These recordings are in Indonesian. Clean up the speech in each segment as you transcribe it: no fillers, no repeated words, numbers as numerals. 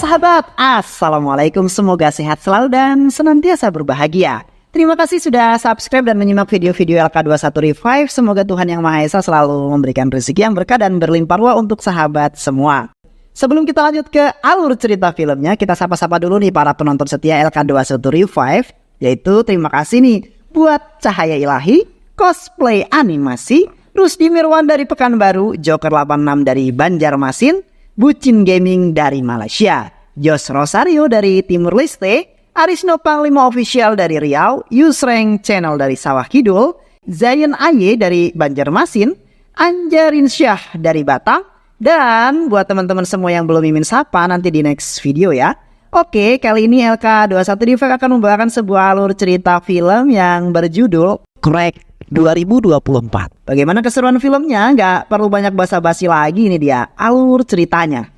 sahabat, Assalamualaikum, semoga sehat selalu dan senantiasa berbahagia. Terima kasih sudah subscribe dan menyimak video-video LK21 Revive. Semoga Tuhan Yang Maha Esa selalu memberikan rezeki yang berkah dan berlimpah ruah untuk sahabat semua. Sebelum kita lanjut ke alur cerita filmnya, kita sapa-sapa dulu nih para penonton setia LK21 Revive. Yaitu terima kasih nih buat Cahaya Ilahi, Cosplay Animasi, Rusdi Mirwan dari Pekanbaru, Joker 86 dari Banjarmasin, Bucin Gaming dari Malaysia, Jos Rosario dari Timur Leste, Arisno Panglima Official dari Riau, Yusreng Channel dari Sawah Kidul, Zayan Aye dari Banjarmasin, Anjarin Syah dari Batam, dan buat teman-teman semua yang belum mimin sapa nanti di next video ya. Oke, kali ini LK21 Revive akan membawakan sebuah alur cerita film yang berjudul Crack 2024. Bagaimana keseruan filmnya? Nggak perlu banyak basa-basi lagi, ini dia alur ceritanya.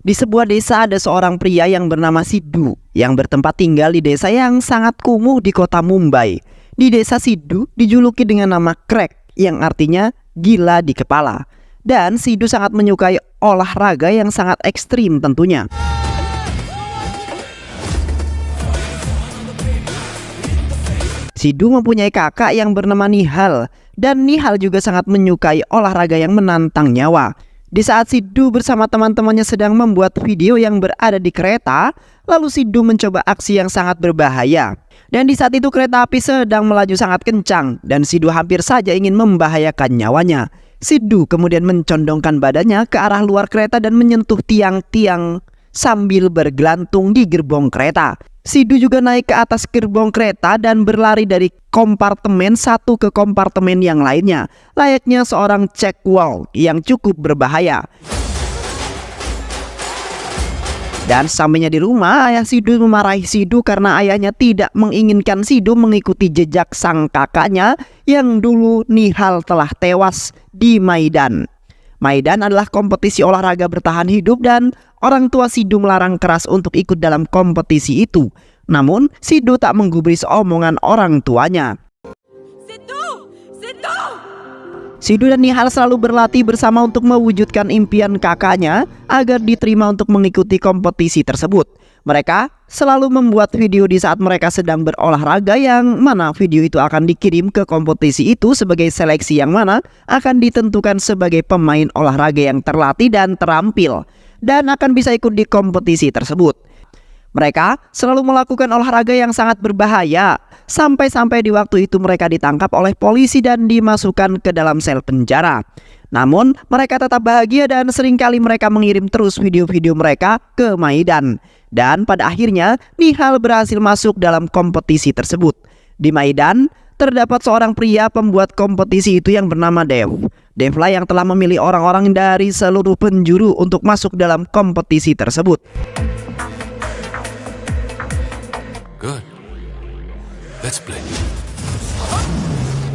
Di sebuah desa ada seorang pria yang bernama Sidhu yang bertempat tinggal di desa yang sangat kumuh di kota Mumbai. Di desa Sidhu dijuluki dengan nama Crack yang artinya gila di kepala. Dan Sidhu sangat menyukai olahraga yang sangat ekstrim tentunya. Sidhu mempunyai kakak yang bernama Nihal, dan Nihal juga sangat menyukai olahraga yang menantang nyawa. Di saat Sidhu bersama teman-temannya sedang membuat video yang berada di kereta, lalu Sidhu mencoba aksi yang sangat berbahaya. Dan di saat itu kereta api sedang melaju sangat kencang dan Sidhu hampir saja ingin membahayakan nyawanya. Sidhu kemudian mencondongkan badannya ke arah luar kereta dan menyentuh tiang-tiang sambil bergelantung di gerbong kereta. Sidhu juga naik ke atas gerbong kereta dan berlari dari kompartemen satu ke kompartemen yang lainnya, layaknya seorang cekwal yang cukup berbahaya. Dan sampainya di rumah, ayah Sidhu memarahi Sidhu karena ayahnya tidak menginginkan Sidhu mengikuti jejak sang kakaknya yang dulu Nihal telah tewas di Maidan. Maidan adalah kompetisi olahraga bertahan hidup dan orang tua Sidhu melarang keras untuk ikut dalam kompetisi itu. Namun Sidhu tak menggubris omongan orang tuanya. Sidhu dan Nihal selalu berlatih bersama untuk mewujudkan impian kakaknya agar diterima untuk mengikuti kompetisi tersebut. Mereka selalu membuat video di saat mereka sedang berolahraga, yang mana video itu akan dikirim ke kompetisi itu sebagai seleksi yang mana akan ditentukan sebagai pemain olahraga yang terlatih dan terampil dan akan bisa ikut di kompetisi tersebut. Mereka selalu melakukan olahraga yang sangat berbahaya sampai-sampai di waktu itu mereka ditangkap oleh polisi dan dimasukkan ke dalam sel penjara. Namun mereka tetap bahagia dan seringkali mereka mengirim terus video-video mereka ke Maidan. Dan pada akhirnya Nihal berhasil masuk dalam kompetisi tersebut. Di Maidan terdapat seorang pria pembuat kompetisi itu yang bernama Dev. Dev lah yang telah memilih orang-orang dari seluruh penjuru untuk masuk dalam kompetisi tersebut. Good. Let's play.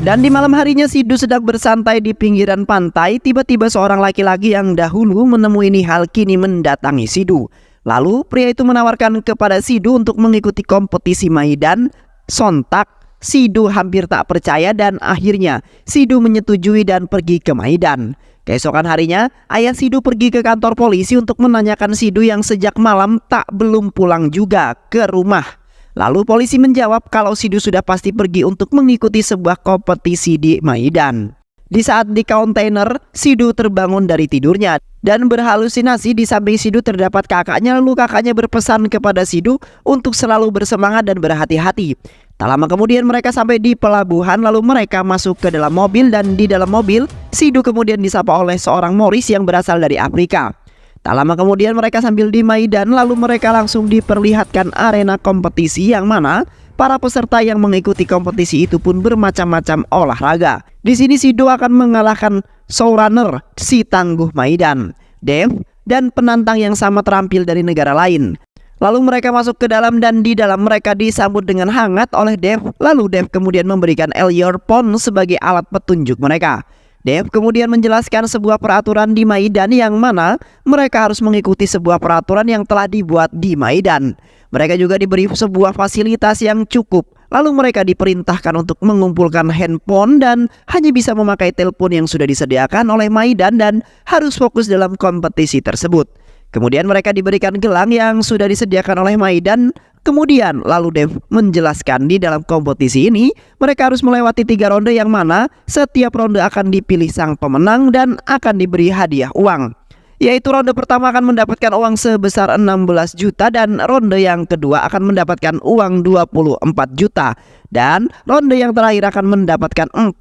Dan di malam harinya Sidhu sedang bersantai di pinggiran pantai. Tiba-tiba seorang laki-laki yang dahulu menemui Nihal kini mendatangi Sidhu. Lalu pria itu menawarkan kepada Sidhu untuk mengikuti kompetisi Maidan. Sontak Sidhu hampir tak percaya dan akhirnya Sidhu menyetujui dan pergi ke Maidan. Keesokan harinya ayah Sidhu pergi ke kantor polisi untuk menanyakan Sidhu yang sejak malam belum pulang juga ke rumah. Lalu polisi menjawab kalau Sidhu sudah pasti pergi untuk mengikuti sebuah kompetisi di Maidan. Di saat di kontainer, Sidhu terbangun dari tidurnya dan berhalusinasi. Di samping Sidhu terdapat kakaknya, lalu kakaknya berpesan kepada Sidhu untuk selalu bersemangat dan berhati-hati. Tak lama kemudian mereka sampai di pelabuhan, lalu mereka masuk ke dalam mobil dan di dalam mobil Sidhu kemudian disapa oleh seorang Morris yang berasal dari Afrika. Tak lama kemudian mereka sambil di Maidan, lalu mereka langsung diperlihatkan arena kompetisi yang mana para peserta yang mengikuti kompetisi itu pun bermacam-macam olahraga. Di sini Sidhu akan mengalahkan showrunner si tangguh Maidan, Dev, dan penantang yang sama terampil dari negara lain. Lalu mereka masuk ke dalam dan di dalam mereka disambut dengan hangat oleh Dev. Lalu Dev kemudian memberikan earphone sebagai alat petunjuk mereka. Dev kemudian menjelaskan sebuah peraturan di Maidan yang mana mereka harus mengikuti sebuah peraturan yang telah dibuat di Maidan. Mereka juga diberi sebuah fasilitas yang cukup. Lalu mereka diperintahkan untuk mengumpulkan handphone dan hanya bisa memakai telepon yang sudah disediakan oleh Maidan dan harus fokus dalam kompetisi tersebut. Kemudian mereka diberikan gelang yang sudah disediakan oleh Maidan. Kemudian lalu Dev menjelaskan di dalam kompetisi ini mereka harus melewati 3 ronde yang mana setiap ronde akan dipilih sang pemenang dan akan diberi hadiah uang. Yaitu ronde pertama akan mendapatkan uang sebesar 16 juta dan ronde yang kedua akan mendapatkan uang 24 juta dan ronde yang terakhir akan mendapatkan 40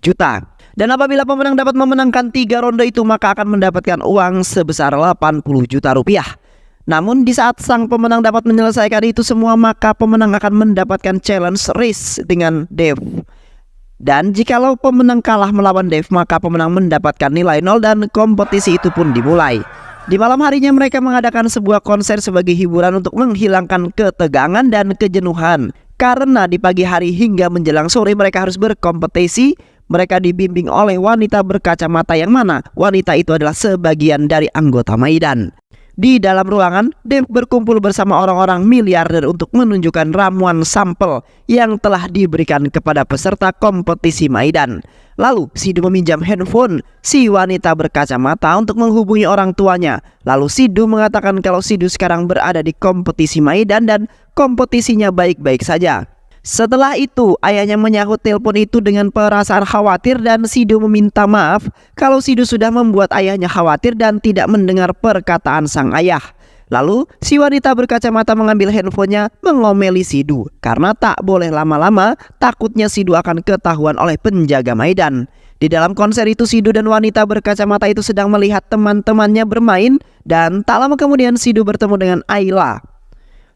juta. Dan apabila pemenang dapat memenangkan 3 ronde itu maka akan mendapatkan uang sebesar 80 juta rupiah. Namun di saat sang pemenang dapat menyelesaikan itu semua maka pemenang akan mendapatkan challenge race dengan Dev. Dan jikalau pemenang kalah melawan Dev maka pemenang mendapatkan nilai 0 dan kompetisi itu pun dimulai. Di malam harinya mereka mengadakan sebuah konser sebagai hiburan untuk menghilangkan ketegangan dan kejenuhan. Karena di pagi hari hingga menjelang sore mereka harus berkompetisi. Mereka dibimbing oleh wanita berkacamata yang mana wanita itu adalah sebagian dari anggota Maidan. Di dalam ruangan, Dev berkumpul bersama orang-orang miliarder untuk menunjukkan ramuan sampel yang telah diberikan kepada peserta kompetisi Maidan. Lalu Sidhu meminjam handphone si wanita berkacamata untuk menghubungi orang tuanya. Lalu Sidhu mengatakan kalau Sidhu sekarang berada di kompetisi Maidan dan kompetisinya baik-baik saja. Setelah itu, ayahnya menyahut telepon itu dengan perasaan khawatir dan Sidhu meminta maaf kalau Sidhu sudah membuat ayahnya khawatir dan tidak mendengar perkataan sang ayah. Lalu, si wanita berkacamata mengambil handphonenya mengomeli Sidhu karena tak boleh lama-lama, takutnya Sidhu akan ketahuan oleh penjaga Maidan. Di dalam konser itu Sidhu dan wanita berkacamata itu sedang melihat teman-temannya bermain dan tak lama kemudian Sidhu bertemu dengan Ayla,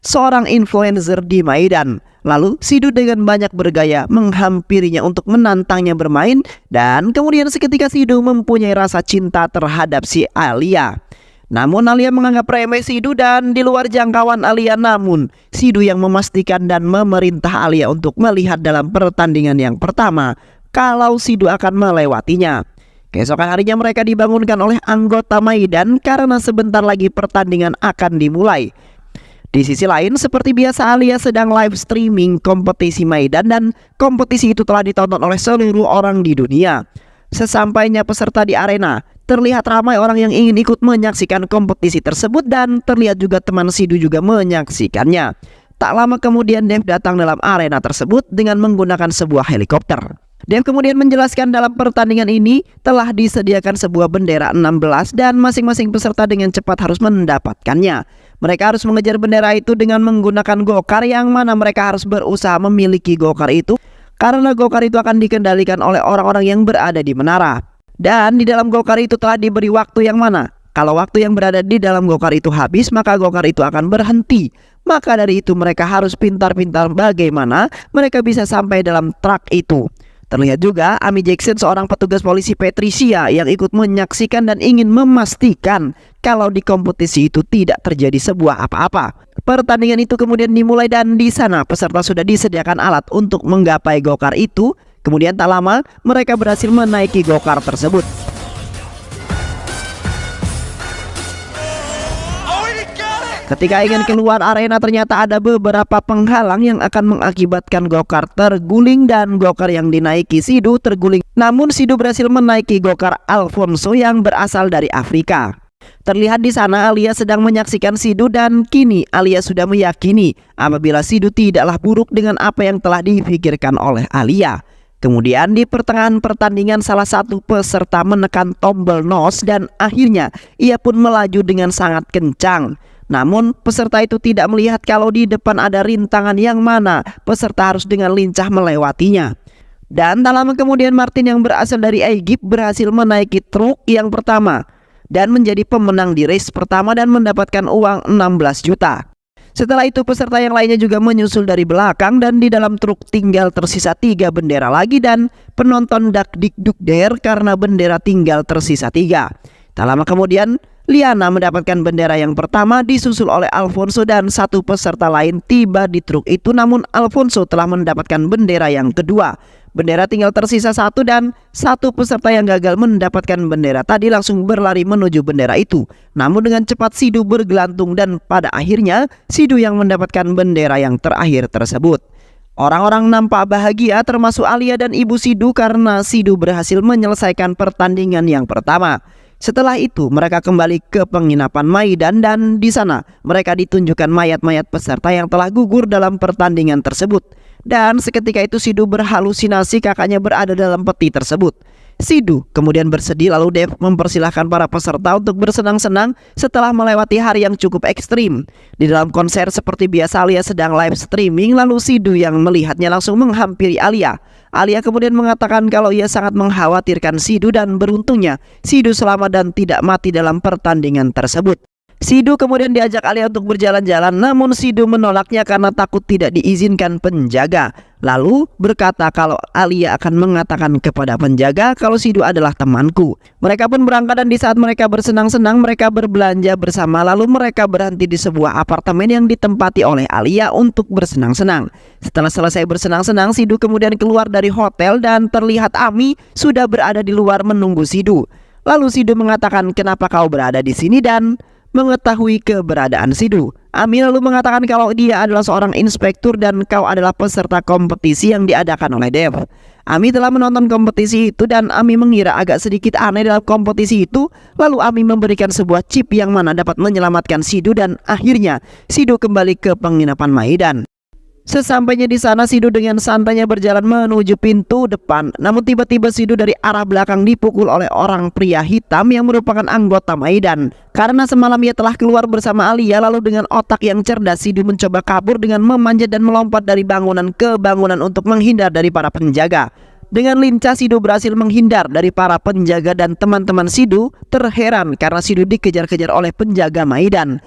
seorang influencer di Maidan. Lalu Sidhu dengan banyak bergaya menghampirinya untuk menantangnya bermain dan kemudian seketika Sidhu mempunyai rasa cinta terhadap si Alia. Namun Alia menganggap remeh Sidhu dan di luar jangkauan Alia, namun Sidhu yang memastikan dan memerintah Alia untuk melihat dalam pertandingan yang pertama kalau Sidhu akan melewatinya. Keesokan harinya mereka dibangunkan oleh anggota Maidan karena sebentar lagi pertandingan akan dimulai. Di sisi lain, seperti biasa Alia sedang live streaming kompetisi Maidan dan kompetisi itu telah ditonton oleh seluruh orang di dunia. Sesampainya peserta di arena, terlihat ramai orang yang ingin ikut menyaksikan kompetisi tersebut dan terlihat juga teman Sidhu juga menyaksikannya. Tak lama kemudian Dev datang dalam arena tersebut dengan menggunakan sebuah helikopter. Dev kemudian menjelaskan dalam pertandingan ini telah disediakan sebuah bendera 16 dan masing-masing peserta dengan cepat harus mendapatkannya. Mereka harus mengejar bendera itu dengan menggunakan gokar yang mana mereka harus berusaha memiliki gokar itu karena gokar itu akan dikendalikan oleh orang-orang yang berada di menara. Dan di dalam gokar itu telah diberi waktu yang mana kalau waktu yang berada di dalam gokar itu habis maka gokar itu akan berhenti. Maka dari itu mereka harus pintar-pintar bagaimana mereka bisa sampai dalam truk itu. Terlihat juga Amy Jackson, seorang petugas polisi Patricia yang ikut menyaksikan dan ingin memastikan kalau di kompetisi itu tidak terjadi sebuah apa-apa. Pertandingan itu kemudian dimulai dan di sana peserta sudah disediakan alat untuk menggapai gokar itu. Kemudian tak lama mereka berhasil menaiki gokar tersebut. Ketika ingin keluar arena ternyata ada beberapa penghalang yang akan mengakibatkan gokar terguling dan gokar yang dinaiki Sidhu terguling. Namun Sidhu berhasil menaiki gokar Alfonso yang berasal dari Afrika. Terlihat di sana Alia sedang menyaksikan Sidhu dan kini Alia sudah meyakini apabila Sidhu tidaklah buruk dengan apa yang telah dipikirkan oleh Alia. Kemudian di pertengahan pertandingan salah satu peserta menekan tombol NOS dan akhirnya ia pun melaju dengan sangat kencang. Namun peserta itu tidak melihat kalau di depan ada rintangan yang mana peserta harus dengan lincah melewatinya. Dan tak lama kemudian Martin yang berasal dari Egypt berhasil menaiki truk yang pertama dan menjadi pemenang di race pertama dan mendapatkan uang 16 juta. Setelah itu peserta yang lainnya juga menyusul dari belakang dan di dalam truk tinggal tersisa 3 bendera lagi dan penonton dak dikduk der karena bendera tinggal tersisa 3. Tak lama kemudian Liana mendapatkan bendera yang pertama disusul oleh Alfonso dan satu peserta lain tiba di truk itu, namun Alfonso telah mendapatkan bendera yang kedua. Bendera tinggal tersisa satu dan satu peserta yang gagal mendapatkan bendera tadi langsung berlari menuju bendera itu. Namun dengan cepat Sidu bergelantung dan pada akhirnya Sidu yang mendapatkan bendera yang terakhir tersebut. Orang-orang nampak bahagia termasuk Alia dan ibu Sidu karena Sidu berhasil menyelesaikan pertandingan yang pertama. Setelah itu mereka kembali ke penginapan Maidan dan di sana mereka ditunjukkan mayat-mayat peserta yang telah gugur dalam pertandingan tersebut. Dan seketika itu Sidu berhalusinasi kakaknya berada dalam peti tersebut. Sidu kemudian bersedih lalu Dev mempersilahkan para peserta untuk bersenang-senang setelah melewati hari yang cukup ekstrim. Di dalam konser seperti biasa Alia sedang live streaming, lalu Sidu yang melihatnya langsung menghampiri Alia. Alia kemudian mengatakan kalau ia sangat mengkhawatirkan Sidu dan beruntungnya Sidu selamat dan tidak mati dalam pertandingan tersebut. Sidu kemudian diajak Alia untuk berjalan-jalan, namun Sidu menolaknya karena takut tidak diizinkan penjaga. Lalu berkata kalau Alia akan mengatakan kepada penjaga kalau Sidu adalah temanku. Mereka pun berangkat dan di saat mereka bersenang-senang mereka berbelanja bersama, lalu mereka berhenti di sebuah apartemen yang ditempati oleh Alia untuk bersenang-senang. Setelah selesai bersenang-senang, Sidu kemudian keluar dari hotel dan terlihat Ami sudah berada di luar menunggu Sidu. Lalu Sidu mengatakan kenapa kau berada di sini dan mengetahui keberadaan Sidu. Ami lalu mengatakan kalau dia adalah seorang inspektur dan kau adalah peserta kompetisi yang diadakan oleh Dev. Ami telah menonton kompetisi itu dan Ami mengira agak sedikit aneh dalam kompetisi itu. Lalu Ami memberikan sebuah chip yang mana dapat menyelamatkan Sidu dan akhirnya Sidu kembali ke penginapan Maidan. Sesampainya di sana Sidu dengan santainya berjalan menuju pintu depan. Namun tiba-tiba Sidu dari arah belakang dipukul oleh orang pria hitam yang merupakan anggota Maidan. Karena semalam ia telah keluar bersama Alia, lalu dengan otak yang cerdas Sidu mencoba kabur dengan memanjat dan melompat dari bangunan ke bangunan untuk menghindar dari para penjaga. Dengan lincah Sidu berhasil menghindar dari para penjaga dan teman-teman Sidu terheran karena Sidu dikejar-kejar oleh penjaga Maidan.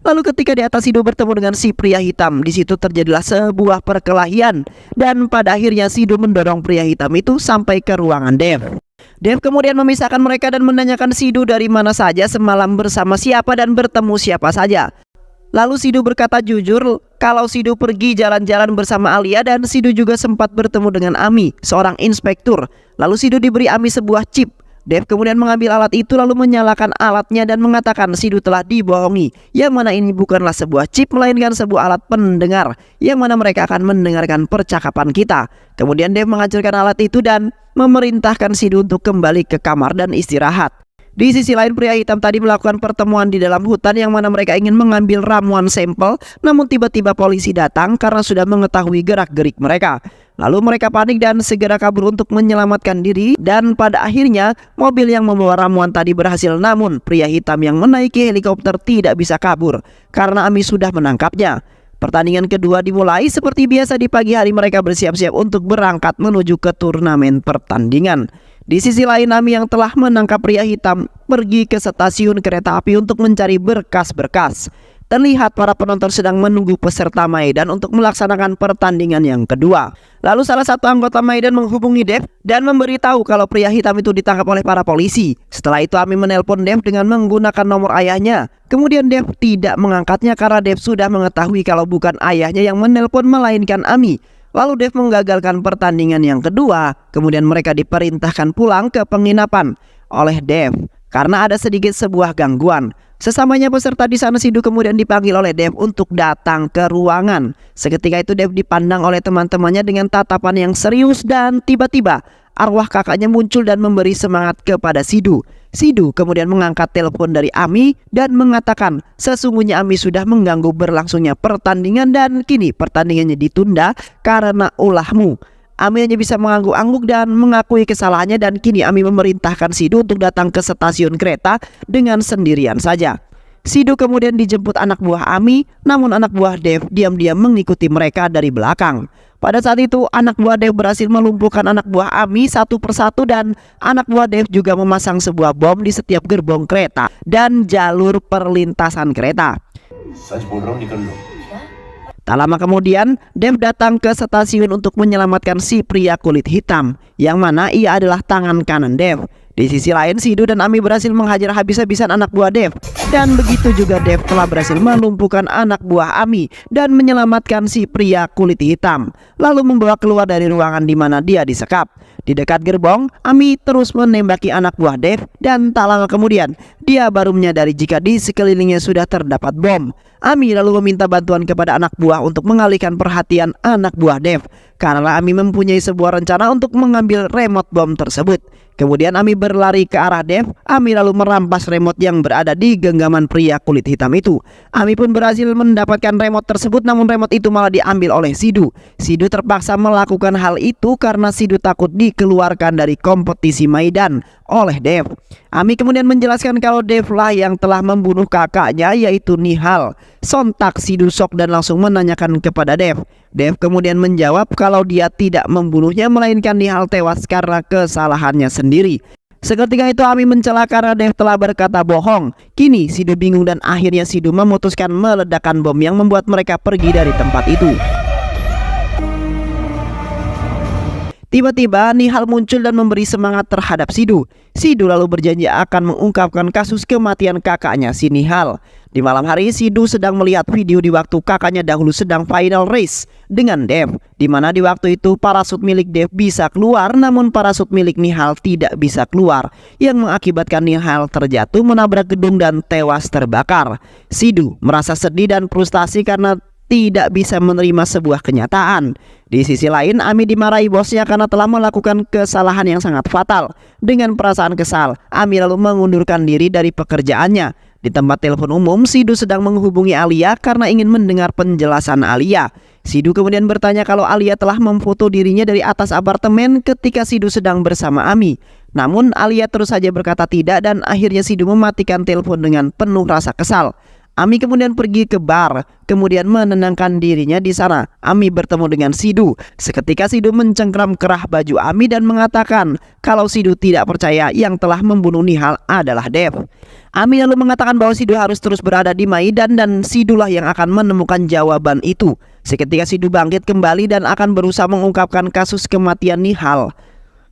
Lalu ketika di atas Sidu bertemu dengan si pria hitam, di situ terjadilah sebuah perkelahian dan pada akhirnya Sidu mendorong pria hitam itu sampai ke ruangan Dev. Dev kemudian memisahkan mereka dan menanyakan Sidu dari mana saja semalam bersama siapa dan bertemu siapa saja. Lalu Sidu berkata jujur kalau Sidu pergi jalan-jalan bersama Alia dan Sidu juga sempat bertemu dengan Ami, seorang inspektur. Lalu Sidu diberi Ami sebuah chip. Dev kemudian mengambil alat itu lalu menyalakan alatnya dan mengatakan Sidu telah dibohongi, yang mana ini bukanlah sebuah chip melainkan sebuah alat pendengar yang mana mereka akan mendengarkan percakapan kita. Kemudian Dev menghancurkan alat itu dan memerintahkan Sidu untuk kembali ke kamar dan istirahat. Di sisi lain pria hitam tadi melakukan pertemuan di dalam hutan yang mana mereka ingin mengambil ramuan sampel, namun tiba-tiba polisi datang karena sudah mengetahui gerak-gerik mereka. Lalu mereka panik dan segera kabur untuk menyelamatkan diri dan pada akhirnya mobil yang membawa ramuan tadi berhasil, namun pria hitam yang menaiki helikopter tidak bisa kabur karena Ami sudah menangkapnya. Pertandingan kedua dimulai seperti biasa. Di pagi hari mereka bersiap-siap untuk berangkat menuju ke turnamen pertandingan. Di sisi lain Ami yang telah menangkap pria hitam pergi ke stasiun kereta api untuk mencari berkas-berkas. Terlihat para penonton sedang menunggu peserta Maidan untuk melaksanakan pertandingan yang kedua. Lalu salah satu anggota Maidan menghubungi Dev dan memberitahu kalau pria hitam itu ditangkap oleh para polisi. Setelah itu Ami menelpon Dev dengan menggunakan nomor ayahnya. Kemudian Dev tidak mengangkatnya karena Dev sudah mengetahui kalau bukan ayahnya yang menelpon melainkan Ami. Lalu Dev menggagalkan pertandingan yang kedua. Kemudian mereka diperintahkan pulang ke penginapan oleh Dev karena ada sedikit sebuah gangguan. Sesamanya peserta di sana Sidu kemudian dipanggil oleh Dev untuk datang ke ruangan. Seketika itu Dev dipandang oleh teman-temannya dengan tatapan yang serius dan tiba-tiba arwah kakaknya muncul dan memberi semangat kepada Sidu. Sidu kemudian mengangkat telepon dari Ami dan mengatakan sesungguhnya Ami sudah mengganggu berlangsungnya pertandingan dan kini pertandingannya ditunda karena ulahmu. Ami hanya bisa mengangguk-angguk dan mengakui kesalahannya dan kini Ami memerintahkan Sidu untuk datang ke stasiun kereta dengan sendirian saja. Sidu kemudian dijemput anak buah Ami, namun anak buah Dev diam-diam mengikuti mereka dari belakang. Pada saat itu anak buah Dev berhasil melumpuhkan anak buah Ami satu persatu dan anak buah Dev juga memasang sebuah bom di setiap gerbong kereta dan jalur perlintasan kereta. Tak lama kemudian, Dev datang ke stasiun untuk menyelamatkan si pria kulit hitam, yang mana ia adalah tangan kanan Dev. Di sisi lain, Sidu dan Ami berhasil menghajar habis-habisan anak buah Dev. Dan begitu juga Dev telah berhasil melumpuhkan anak buah Ami dan menyelamatkan si pria kulit hitam, lalu membawa keluar dari ruangan di mana dia disekap. Di dekat gerbong, Ami terus menembaki anak buah Dev dan tak lama kemudian dia baru menyadari jika di sekelilingnya sudah terdapat bom. Ami lalu meminta bantuan kepada anak buah untuk mengalihkan perhatian anak buah Dev karena Ami mempunyai sebuah rencana untuk mengambil remote bom tersebut. Kemudian Ami berlari ke arah Dev. Ami lalu merampas remote yang berada di genggaman pria kulit hitam itu. Ami pun berhasil mendapatkan remote tersebut, namun remote itu malah diambil oleh Sidu. Sidu terpaksa melakukan hal itu karena Sidu takut dikeluarkan dari kompetisi Maidan oleh Dev. Ami kemudian menjelaskan kalau Dev lah yang telah membunuh kakaknya, yaitu Nihal. Sontak Sidu shock dan langsung menanyakan kepada Dev. Dev kemudian menjawab kalau dia tidak membunuhnya, melainkan Nihal tewas karena kesalahannya sendiri. Seketika itu Ami mencela karena Dev telah berkata bohong. Kini Sidu bingung dan akhirnya Sidu memutuskan meledakkan bom yang membuat mereka pergi dari tempat itu. Tiba-tiba Nihal muncul dan memberi semangat terhadap Sidu. Sidu lalu berjanji akan mengungkapkan kasus kematian kakaknya si Nihal. Di malam hari, Sidu sedang melihat video di waktu kakaknya dahulu sedang final race dengan Dev, di mana di waktu itu parasut milik Dev bisa keluar, namun parasut milik Nihal tidak bisa keluar, yang mengakibatkan Nihal terjatuh, menabrak gedung dan tewas terbakar. Sidu merasa sedih dan frustasi karena tidak bisa menerima sebuah kenyataan. Di sisi lain, Ami dimarahi bosnya karena telah melakukan kesalahan yang sangat fatal. Dengan perasaan kesal, Ami lalu mengundurkan diri dari pekerjaannya. Di tempat telepon umum, Sidu sedang menghubungi Alia karena ingin mendengar penjelasan Alia. Sidu kemudian bertanya kalau Alia telah memfoto dirinya dari atas apartemen ketika Sidu sedang bersama Ami. Namun Alia terus saja berkata tidak dan akhirnya Sidu mematikan telepon dengan penuh rasa kesal. Ami kemudian pergi ke bar, kemudian menenangkan dirinya di sana. Ami bertemu dengan Sidu. Seketika Sidu mencengkram kerah baju Ami dan mengatakan kalau Sidu tidak percaya yang telah membunuh Nihal adalah Dev. Ami lalu mengatakan bahwa Sidu harus terus berada di Maidan dan Sidulah yang akan menemukan jawaban itu. Seketika Sidu bangkit kembali dan akan berusaha mengungkapkan kasus kematian Nihal.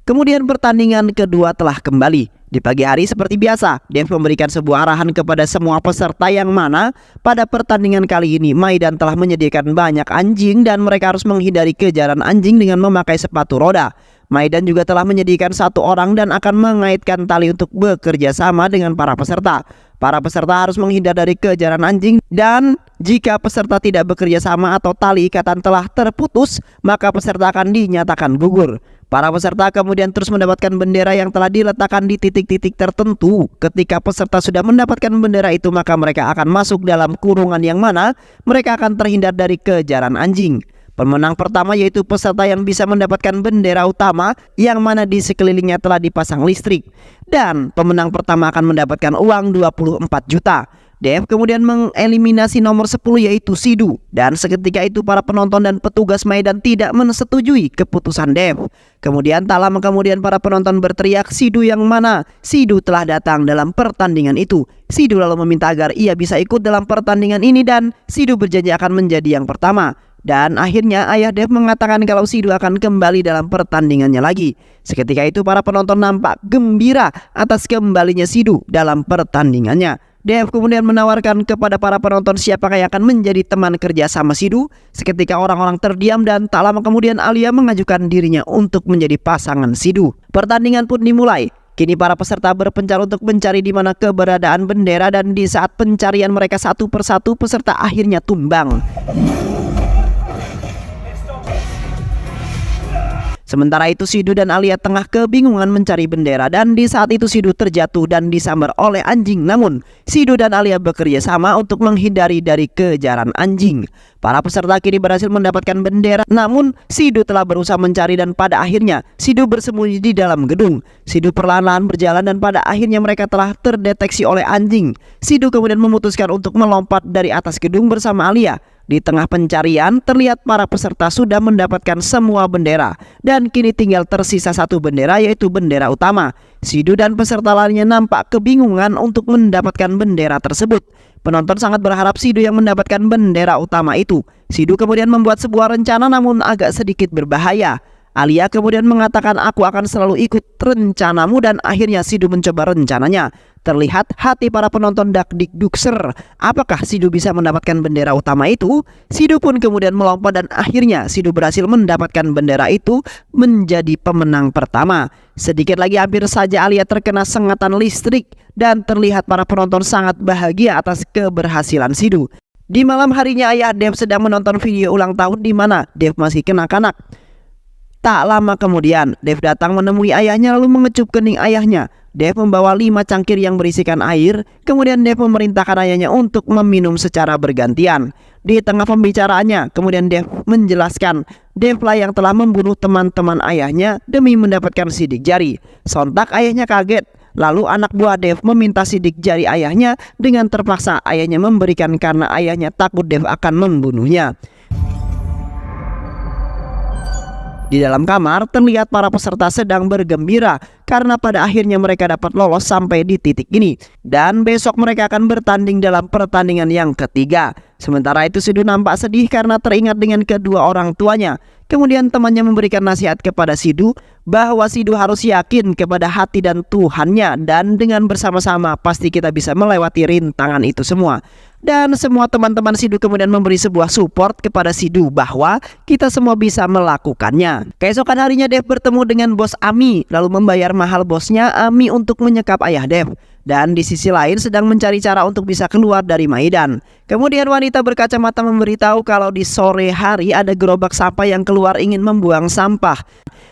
Kemudian pertandingan kedua telah kembali. Di pagi hari seperti biasa, Dev memberikan sebuah arahan kepada semua peserta yang mana pada pertandingan kali ini Maidan telah menyediakan banyak anjing dan mereka harus menghindari kejaran anjing dengan memakai sepatu roda. Maidan juga telah menyediakan satu orang dan akan mengaitkan tali untuk bekerja sama dengan para peserta. Para peserta harus menghindar dari kejaran anjing dan jika peserta tidak bekerja sama atau tali ikatan telah terputus, maka peserta akan dinyatakan gugur. Para peserta kemudian terus mendapatkan bendera yang telah diletakkan di titik-titik tertentu. Ketika peserta sudah mendapatkan bendera itu, maka mereka akan masuk dalam kurungan yang mana mereka akan terhindar dari kejaran anjing. Pemenang pertama yaitu peserta yang bisa mendapatkan bendera utama yang mana di sekelilingnya telah dipasang listrik. Dan pemenang pertama akan mendapatkan uang 24 juta. Dev kemudian mengeliminasi nomor 10 yaitu Sidu. Dan seketika itu para penonton dan petugas Maidan tidak menyetujui keputusan Dev. Kemudian tak lama kemudian para penonton berteriak Sidu yang mana Sidu telah datang dalam pertandingan itu. Sidu lalu meminta agar ia bisa ikut dalam pertandingan ini dan Sidu berjanji akan menjadi yang pertama. Dan akhirnya ayah Dev mengatakan kalau Sidu akan kembali dalam pertandingannya lagi. Seketika itu para penonton nampak gembira atas kembalinya Sidu dalam pertandingannya. Dev kemudian menawarkan kepada para penonton siapakah yang akan menjadi teman kerja sama Sidu. Seketika orang-orang terdiam dan tak lama kemudian Alia mengajukan dirinya untuk menjadi pasangan Sidu. Pertandingan pun dimulai. Kini para peserta berpencar untuk mencari di mana keberadaan bendera dan di saat pencarian mereka satu persatu peserta akhirnya tumbang. Sementara itu Sidu dan Alia tengah kebingungan mencari bendera dan di saat itu Sidu terjatuh dan disambar oleh anjing. Namun Sidu dan Alia bekerja sama untuk menghindari dari kejaran anjing. Para peserta kini berhasil mendapatkan bendera, namun Sidu telah berusaha mencari dan pada akhirnya Sidu bersembunyi di dalam gedung. Sidu perlahan-lahan berjalan dan pada akhirnya mereka telah terdeteksi oleh anjing. Sidu kemudian memutuskan untuk melompat dari atas gedung bersama Alia. Di tengah pencarian terlihat para peserta sudah mendapatkan semua bendera dan kini tinggal tersisa satu bendera yaitu bendera utama. Sidu dan peserta lainnya nampak kebingungan untuk mendapatkan bendera tersebut. Penonton sangat berharap Sidu yang mendapatkan bendera utama itu. Sidu kemudian membuat sebuah rencana namun agak sedikit berbahaya. Alia kemudian mengatakan aku akan selalu ikut rencanamu dan akhirnya Sidhu mencoba rencananya. Terlihat hati para penonton dakdikdukser. Apakah Sidhu bisa mendapatkan bendera utama itu? Sidhu pun kemudian melompat dan akhirnya Sidhu berhasil mendapatkan bendera itu menjadi pemenang pertama. Sedikit lagi hampir saja Alia terkena sengatan listrik dan terlihat para penonton sangat bahagia atas keberhasilan Sidhu. Di malam harinya ayah Dev sedang menonton video ulang tahun di mana Dev masih kanak-kanak. Tak lama kemudian, Dev datang menemui ayahnya lalu mengecup kening ayahnya. Dev membawa 5 cangkir yang berisikan air. Kemudian Dev memerintahkan ayahnya untuk meminum secara bergantian. Di tengah pembicaraannya, kemudian Dev menjelaskan Dev lah yang telah membunuh teman-teman ayahnya demi mendapatkan sidik jari. Sontak ayahnya kaget. Lalu anak buah Dev meminta sidik jari ayahnya. Dengan terpaksa ayahnya memberikan karena ayahnya takut Dev akan membunuhnya. Di dalam kamar terlihat para peserta sedang bergembira karena pada akhirnya mereka dapat lolos sampai di titik ini. Dan besok mereka akan bertanding dalam pertandingan yang ketiga. Sementara itu Sidhu nampak sedih karena teringat dengan kedua orang tuanya. Kemudian temannya memberikan nasihat kepada Sidhu bahwa Sidhu harus yakin kepada hati dan Tuhannya. Dan dengan bersama-sama pasti kita bisa melewati rintangan itu semua. Dan semua teman-teman Sidhu kemudian memberi sebuah support kepada Sidhu bahwa kita semua bisa melakukannya. Keesokan harinya Dev bertemu dengan bos Ami lalu membayar mahal bosnya Ami untuk menyekap ayah Dev. Dan di sisi lain sedang mencari cara untuk bisa keluar dari Maidan. Kemudian wanita berkacamata memberitahu kalau di sore hari ada gerobak sampah yang keluar ingin membuang sampah.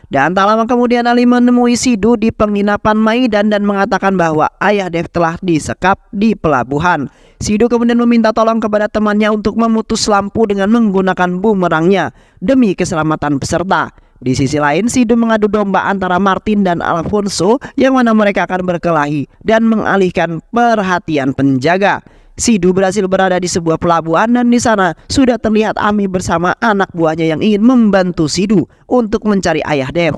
Dan tak lama kemudian Ali menemui Sidhu di penginapan Maidan dan mengatakan bahwa ayah Dev telah disekap di pelabuhan. Sidhu kemudian meminta tolong kepada temannya untuk memutus lampu dengan menggunakan bumerangnya demi keselamatan peserta. Di sisi lain, Sidhu mengadu domba antara Martin dan Alfonso yang mana mereka akan berkelahi dan mengalihkan perhatian penjaga. Sidhu berhasil berada di sebuah pelabuhan dan di sana sudah terlihat Ami bersama anak buahnya yang ingin membantu Sidhu untuk mencari ayah Dev.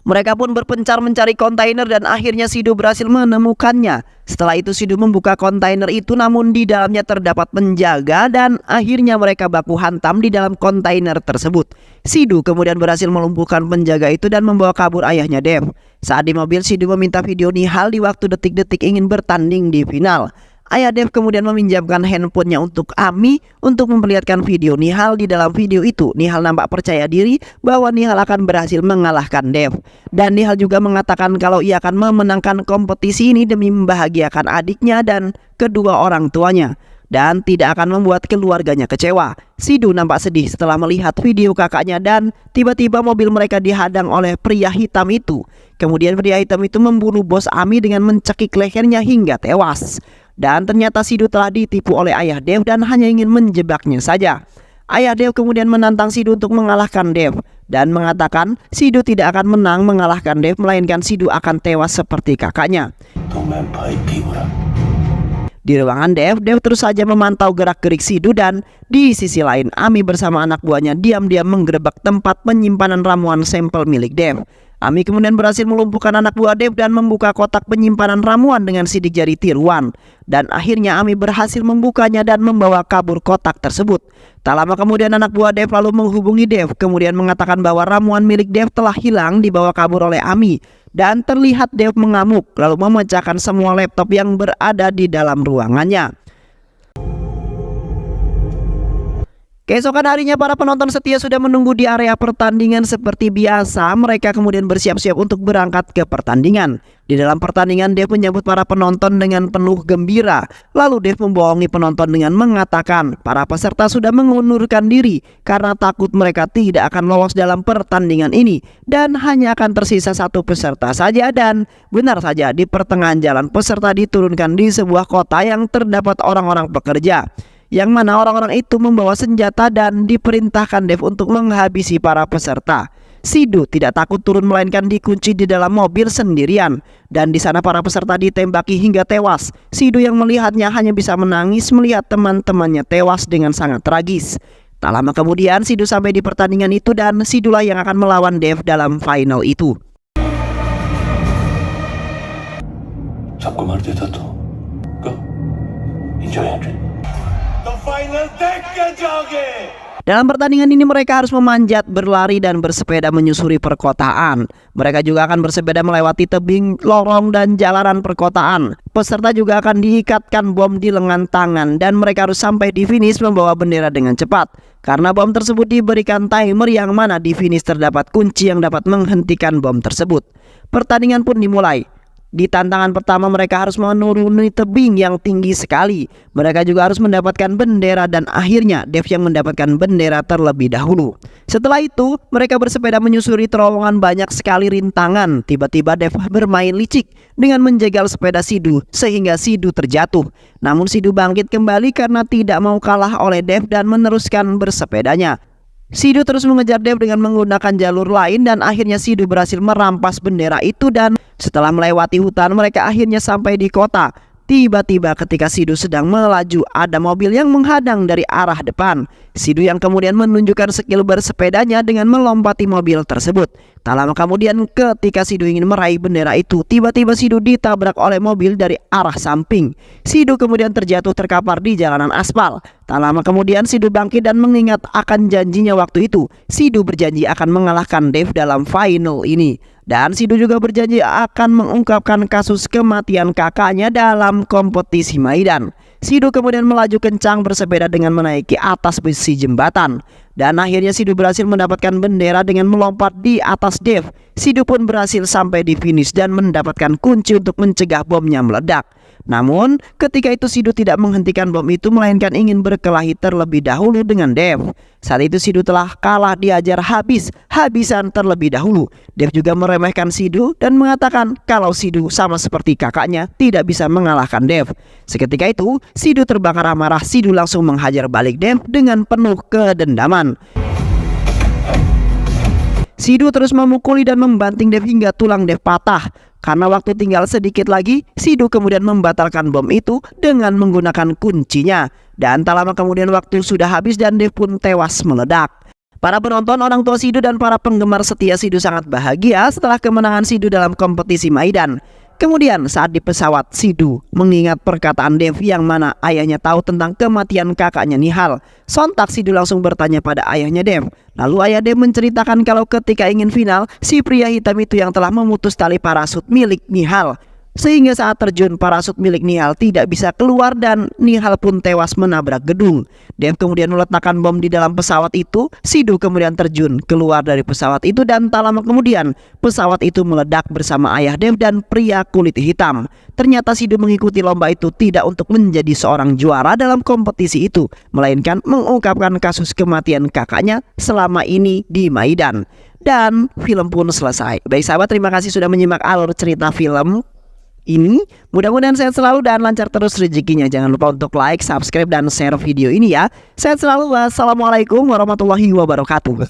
Mereka pun berpencar mencari kontainer dan akhirnya Sidhu berhasil menemukannya. Setelah itu Sidhu membuka kontainer itu namun di dalamnya terdapat penjaga dan akhirnya mereka baku hantam di dalam kontainer tersebut. Sidhu kemudian berhasil melumpuhkan penjaga itu dan membawa kabur ayahnya Dev. Saat di mobil Sidhu meminta video Nihal di waktu detik-detik ingin bertanding di final. Ayah Dev kemudian meminjamkan handphonenya untuk Ami untuk memperlihatkan video Nihal. Di dalam video itu Nihal nampak percaya diri bahwa Nihal akan berhasil mengalahkan Dev. Dan Nihal juga mengatakan kalau ia akan memenangkan kompetisi ini demi membahagiakan adiknya dan kedua orang tuanya. Dan tidak akan membuat keluarganya kecewa. Sidhu nampak sedih setelah melihat video kakaknya dan tiba-tiba mobil mereka dihadang oleh pria hitam itu. Kemudian pria hitam itu membunuh bos Ami dengan mencekik lehernya hingga tewas. Dan ternyata Sidhu telah ditipu oleh ayah Dev dan hanya ingin menjebaknya saja. Ayah Dev kemudian menantang Sidhu untuk mengalahkan Dev dan mengatakan Sidhu tidak akan menang mengalahkan Dev melainkan Sidhu akan tewas seperti kakaknya. Di ruangan Dev terus saja memantau gerak-gerik Sidhu dan di sisi lain Ami bersama anak buahnya diam-diam menggerebek tempat penyimpanan ramuan sampel milik Dev. Ami kemudian berhasil melumpuhkan anak buah Dev dan membuka kotak penyimpanan ramuan dengan sidik jari tier 1. Dan akhirnya Ami berhasil membukanya dan membawa kabur kotak tersebut. Tak lama kemudian anak buah Dev lalu menghubungi Dev kemudian mengatakan bahwa ramuan milik Dev telah hilang dibawa kabur oleh Ami. Dan terlihat Dev mengamuk lalu memecahkan semua laptop yang berada di dalam ruangannya. Keesokan harinya para penonton setia sudah menunggu di area pertandingan seperti biasa. Mereka kemudian bersiap-siap untuk berangkat ke pertandingan. Di dalam pertandingan Dev menyambut para penonton dengan penuh gembira. Lalu Dev membohongi penonton dengan mengatakan para peserta sudah mengundurkan diri karena takut mereka tidak akan lolos dalam pertandingan ini dan hanya akan tersisa satu peserta saja. Dan benar saja di pertengahan jalan peserta diturunkan di sebuah kota yang terdapat orang-orang pekerja. Yang mana orang-orang itu membawa senjata dan diperintahkan Dev untuk menghabisi para peserta. Sidhu tidak takut turun melainkan dikunci di dalam mobil sendirian. Dan di sana para peserta ditembaki hingga tewas. Sidhu yang melihatnya hanya bisa menangis melihat teman-temannya tewas dengan sangat tragis. Tak lama kemudian Sidhu sampai di pertandingan itu dan Sidhulah yang akan melawan Dev dalam final itu. 자꾸 말대다 또. 그 인정해야 돼. The final deck, Jogge. Dalam pertandingan ini mereka harus memanjat, berlari, dan bersepeda menyusuri perkotaan. Mereka juga akan bersepeda melewati tebing, lorong, dan jalanan perkotaan. Peserta juga akan diikatkan bom di lengan tangan dan mereka harus sampai di finish membawa bendera dengan cepat. Karena bom tersebut diberikan timer yang mana di finish terdapat kunci yang dapat menghentikan bom tersebut. Pertandingan pun dimulai. Di tantangan pertama mereka harus menuruni tebing yang tinggi sekali. Mereka juga harus mendapatkan bendera dan akhirnya Dev yang mendapatkan bendera terlebih dahulu. Setelah itu mereka bersepeda menyusuri terowongan banyak sekali rintangan. Tiba-tiba Dev bermain licik dengan menjegal sepeda Sidhu sehingga Sidhu terjatuh. Namun Sidhu bangkit kembali karena tidak mau kalah oleh Dev dan meneruskan bersepedanya. Sidhu terus mengejar Dev dengan menggunakan jalur lain dan akhirnya Sidhu berhasil merampas bendera itu dan setelah melewati hutan mereka akhirnya sampai di kota. Tiba-tiba ketika Sidhu sedang melaju ada mobil yang menghadang dari arah depan. Sidhu yang kemudian menunjukkan skill bersepedanya dengan melompati mobil tersebut. Tak lama kemudian ketika Sidhu ingin meraih bendera itu, tiba-tiba Sidhu ditabrak oleh mobil dari arah samping. Sidhu kemudian terjatuh terkapar di jalanan aspal. Tak lama kemudian Sidhu bangkit dan mengingat akan janjinya waktu itu. Sidhu berjanji akan mengalahkan Dev dalam final ini. Dan Sidhu juga berjanji akan mengungkapkan kasus kematian kakaknya dalam kompetisi Maidan. Sidhu kemudian melaju kencang bersepeda dengan menaiki atas besi jembatan. Dan akhirnya Sidhu berhasil mendapatkan bendera dengan melompat di atas Dev. Sidhu pun berhasil sampai di finish dan mendapatkan kunci untuk mencegah bomnya meledak. Namun ketika itu Sidhu tidak menghentikan bom itu melainkan ingin berkelahi terlebih dahulu dengan Dev. Saat itu Sidhu telah kalah diajar habisan terlebih dahulu. Dev juga meremehkan Sidhu dan mengatakan kalau Sidhu sama seperti kakaknya tidak bisa mengalahkan Dev. Seketika itu Sidhu terbakar amarah. Sidhu langsung menghajar balik Dev dengan penuh kedendaman. Sidhu terus memukuli dan membanting Dev hingga tulang Dev patah. Karena waktu tinggal sedikit lagi, Sidhu kemudian membatalkan bom itu dengan menggunakan kuncinya. Dan tak lama kemudian waktu sudah habis dan Dev pun tewas meledak. Para penonton, orang tua Sidhu dan para penggemar setia Sidhu sangat bahagia setelah kemenangan Sidhu dalam kompetisi Maidan. Kemudian saat di pesawat, Sidhu mengingat perkataan Dev yang mana ayahnya tahu tentang kematian kakaknya Nihal. Sontak Sidhu langsung bertanya pada ayahnya Dev. Lalu ayah Dev menceritakan kalau ketika ingin final, si pria hitam itu yang telah memutus tali parasut milik Nihal. Sehingga saat terjun parasut milik Nihal tidak bisa keluar dan Nihal pun tewas menabrak gedung. Dev kemudian meletakkan bom di dalam pesawat itu. Sidhu kemudian terjun keluar dari pesawat itu dan tak lama kemudian pesawat itu meledak bersama ayah Dev dan pria kulit hitam. Ternyata Sidhu mengikuti lomba itu tidak untuk menjadi seorang juara dalam kompetisi itu, melainkan mengungkapkan kasus kematian kakaknya selama ini di Maidan. Dan film pun selesai. Baik sahabat, terima kasih sudah menyimak alur cerita film ini. Mudah-mudahan sehat selalu dan lancar terus rezekinya. Jangan lupa untuk like, subscribe, dan share video ini ya. Sehat selalu. Wassalamualaikum warahmatullahi wabarakatuh.